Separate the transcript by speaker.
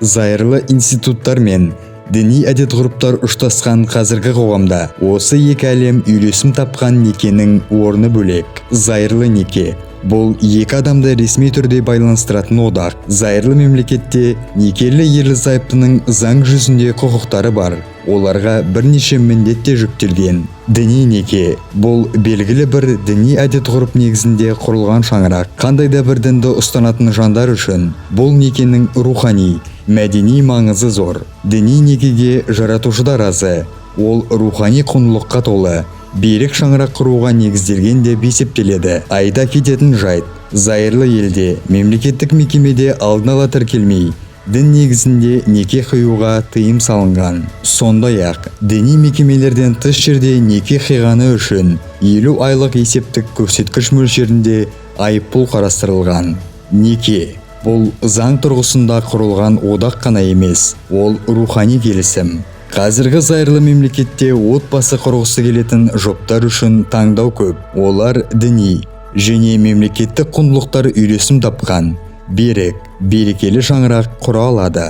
Speaker 1: зайырлы институттар мен діни әдет-ғұрыптар ұштасқан қазіргі қоғамда осы екі әлем үйлесім тапқан некенің орны бөлек. Зайырлы неке бұл екі адамды ресми түрде байланыстыратын одақ. Зайырлы мемлекетте некелі ерлі-зайыптының заң жүзінде құқықтары бар. Оларға бірнеше міндет те жүктелген. Діни неке бұл белгілі бір діни әдет-ғұрып негізінде құрылған шаңырақ. Қандай да бір дінді ұстанатын жандар үшін бұл некенің рухани, мәдени маңызы зор. Діни некеге жаратушы да разы. Ол рухани құндылыққа толы, берік шаңырақ құруға негізделген деп есептеледі. Айта кететін жайт, зайырлы елде мемлекеттік мекемеде алдын ала тіркелмей, дін негізінде неке қиюға тыйым салынған. Сондай-ақ, діни мекемелерден тыс жерде неке қиғаны үшін 50 айлық есептік көрсеткіш мөлшерінде айыппұл қарастырылған. Неке бұл заң тұрғысында құрылған одақ қана емес, ол рухани келісім. Қазіргі зайырлы мемлекетте отбасы құрғысы келетін жұптар үшін таңдау көп. Олар діни және мемлекеттік құндылықтар үйлесім тапқан берік, берекелі шаңырақ құра алады.